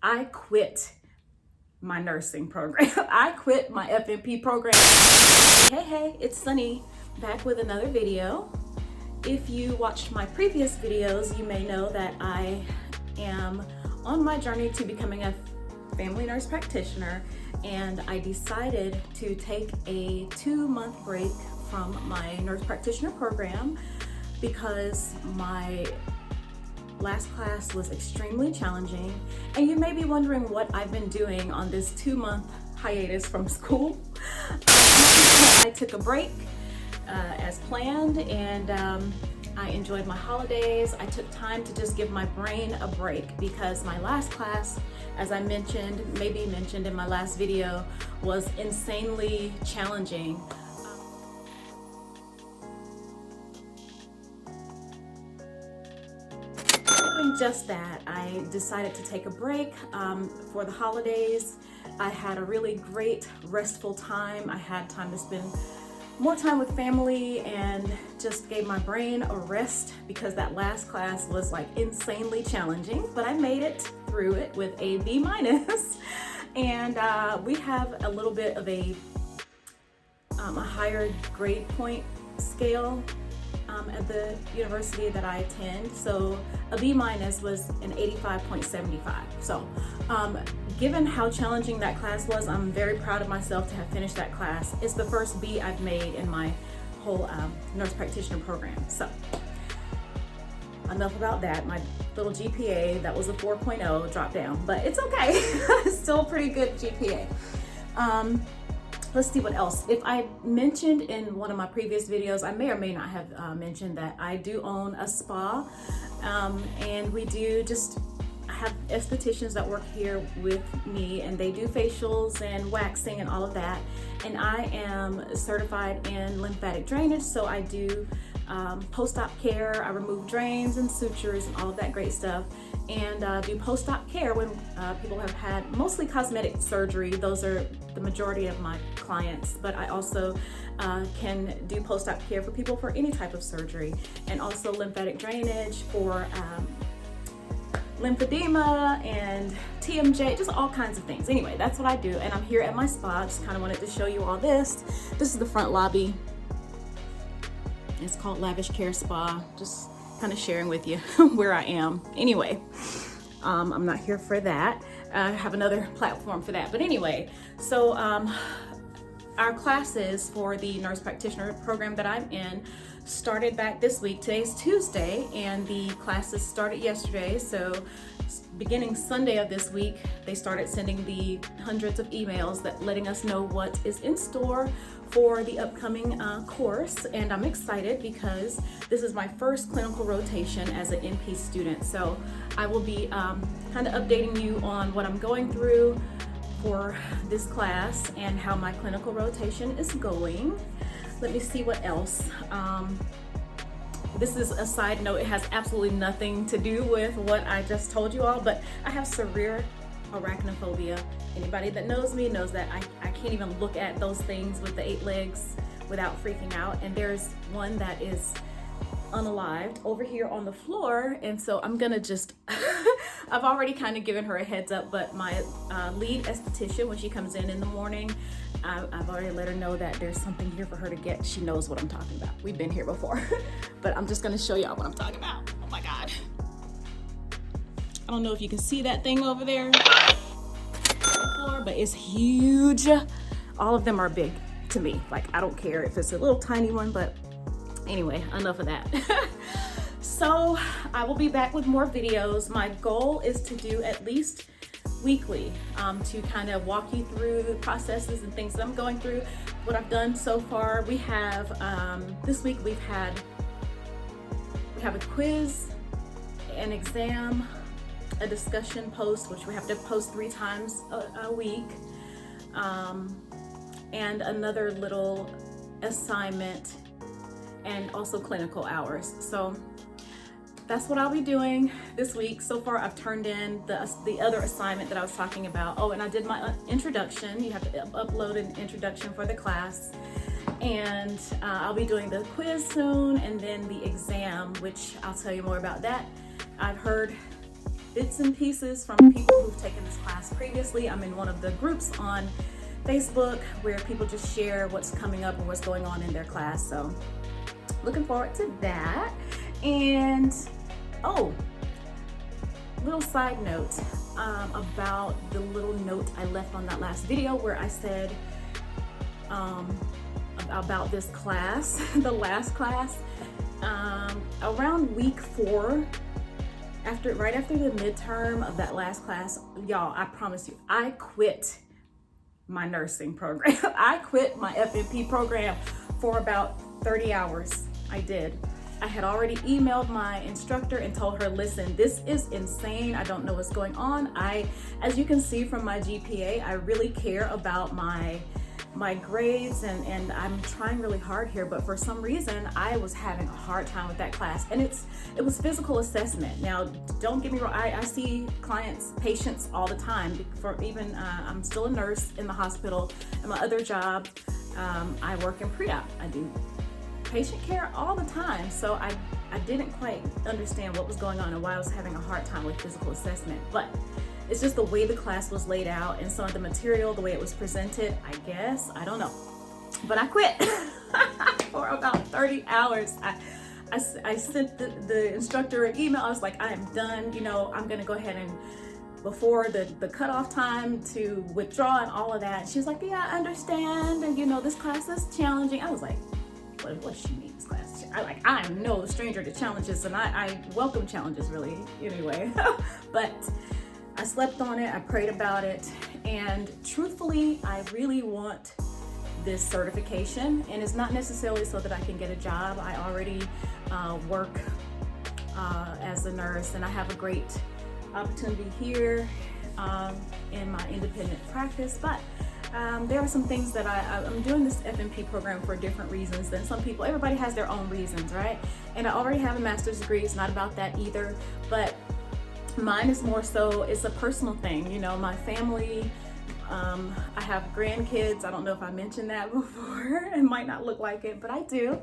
I quit my nursing program. I quit my FNP program. Hey, it's Sunny back with another video. If you watched my previous videos, you may know that I am on my journey to becoming a family nurse practitioner, and I decided to take a 2-month break from my nurse practitioner program because my last class was extremely challenging. And you may be wondering what I've been doing on this 2-month hiatus from school. I took a break as planned, and I enjoyed my holidays. I took time to just give my brain a break because my last class, as I mentioned in my last video, was insanely challenging. Doing just that, I decided to take a break for the holidays. I had a really great restful time. I had time to spend more time with family and just gave my brain a rest because that last class was like insanely challenging, but I made it through it with a B-. And we have a little bit of a higher grade point scale at the university that I attend. So a B- was an 85.75. So given how challenging that class was, I'm very proud of myself to have finished that class. It's the first B I've made in my whole nurse practitioner program. So enough about that. My little GPA, that was a 4.0, dropped down, but it's okay. It's still a pretty good GPA. Let's see what else. If I mentioned in one of my previous videos, I may or may not have mentioned that I do own a spa, and we do just have estheticians that work here with me, and they do facials and waxing and all of that. And I am certified in lymphatic drainage, so I do post-op care. I remove drains and sutures and all of that great stuff, and do post-op care when people have had mostly cosmetic surgery. Those are the majority of my clients, but I also can do post-op care for people for any type of surgery, and also lymphatic drainage for lymphedema and TMJ, just all kinds of things. Anyway, that's what I do, and I'm here at my spa. Just kind of wanted to show you all this. This is the front lobby. It's called Lavish Care Spa. Just kind of sharing with you where I am. Anyway, I'm not here for that. I have another platform for that. But anyway, so our classes for the nurse practitioner program that I'm in started back this week. Today's Tuesday, and the classes started yesterday. So beginning Sunday of this week, they started sending the hundreds of emails that letting us know what is in store for the upcoming course. And I'm excited because this is my first clinical rotation as an NP student. So I will be kind of updating you on what I'm going through for this class and how my clinical rotation is going. Let me see what else. This is a side note. It has absolutely nothing to do with what I just told you all, but I have severe arachnophobia. Anybody that knows me knows that I can't even look at those things with the 8 legs without freaking out. And there's one that is unalived over here on the floor, and so I'm gonna just I've already kind of given her a heads up, but my lead esthetician, when she comes in the morning, I've already let her know that there's something here for her to get. She knows what I'm talking about. We've been here before. But I'm just gonna show y'all what I'm talking about. Oh my God. I don't know if you can see that thing over there on the floor, but it's huge. All of them are big to me. Like, I don't care if it's a little tiny one, but anyway, enough of that. So I will be back with more videos. My goal is to do at least weekly to kind of walk you through the processes and things that I'm going through, what I've done so far. We have this week we have a quiz, an exam, a discussion post, which we have to post 3 times a week, and another little assignment, and also clinical hours. So that's what I'll be doing this week. So far, I've turned in the other assignment that I was talking about. Oh, and I did my introduction. You have to upload an introduction for the class. And I'll be doing the quiz soon, and then the exam, which I'll tell you more about that. I've heard bits and pieces from people who've taken this previously, I'm in one of the groups on Facebook where people just share what's coming up or what's going on in their class. So looking forward to that. And oh, little side note about the little note I left on that last video where I said about this class, the last class, around week 4, right after the midterm of that last class, y'all, I promise you, I quit my nursing program. I quit my FNP program for about 30 hours. I did. I had already emailed my instructor and told her, listen, this is insane. I don't know what's going on. As you can see from my GPA, I really care about my grades and I'm trying really hard here, but for some reason I was having a hard time with that class. And it was physical assessment. Now, don't get me wrong, I see patients all the time. I'm still a nurse in the hospital. In my other job, I work in pre-op. I do patient care all the time. So I didn't quite understand what was going on and why I was having a hard time with physical assessment. But it's just the way the class was laid out and some of the material, the way it was presented, I guess. I don't know. But I quit for about 30 hours. I sent the instructor an email. I was like, I am done. You know, I'm going to go ahead and before the cutoff time to withdraw and all of that. She was like, yeah, I understand. And you know, this class is challenging. I was like, what she means class? I'm no stranger to challenges, and I welcome challenges really anyway. But I slept on it, I prayed about it, and truthfully, I really want this certification, and it's not necessarily so that I can get a job. I already work as a nurse, and I have a great opportunity here in my independent practice, but there are some things that I'm doing this FNP program for different reasons than some people. Everybody has their own reasons, right? And I already have a master's degree. It's not about that either, but mine is more so, it's a personal thing. You know, my family, I have grandkids. I don't know if I mentioned that before. It might not look like it, but I do.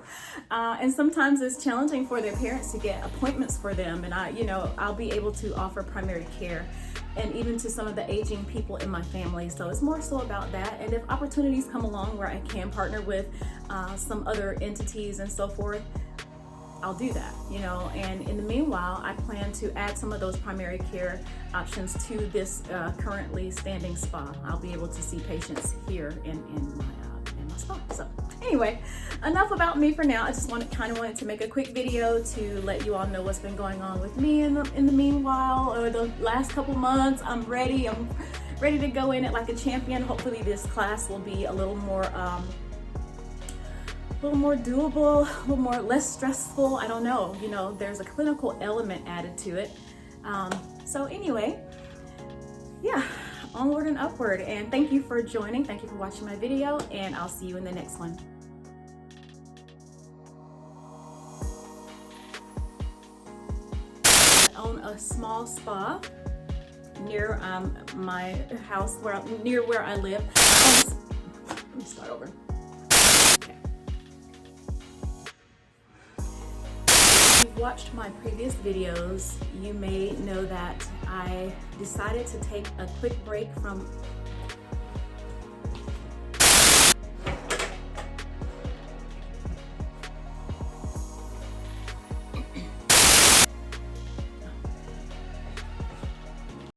And sometimes it's challenging for their parents to get appointments for them. And I'll be able to offer primary care and even to some of the aging people in my family. So it's more so about that. And if opportunities come along where I can partner with some other entities and so forth, I'll do that, you know. And in the meanwhile, I plan to add some of those primary care options to this currently standing spa. I'll be able to see patients here in my spa. So anyway, enough about me for now. I just wanted to make a quick video to let you all know what's been going on with me in the meanwhile, or the last couple months. I'm ready to go in it like a champion. Hopefully this class will be a little more doable, a little more less stressful. I don't know, you know, there's a clinical element added to it. So anyway, yeah, onward and upward. And thank you for joining. Thank you for watching my video, and I'll see you in the next one. I own a small spa near my house, near where I live. Let me start over. If you've watched my previous videos, you may know that I decided to take a quick break from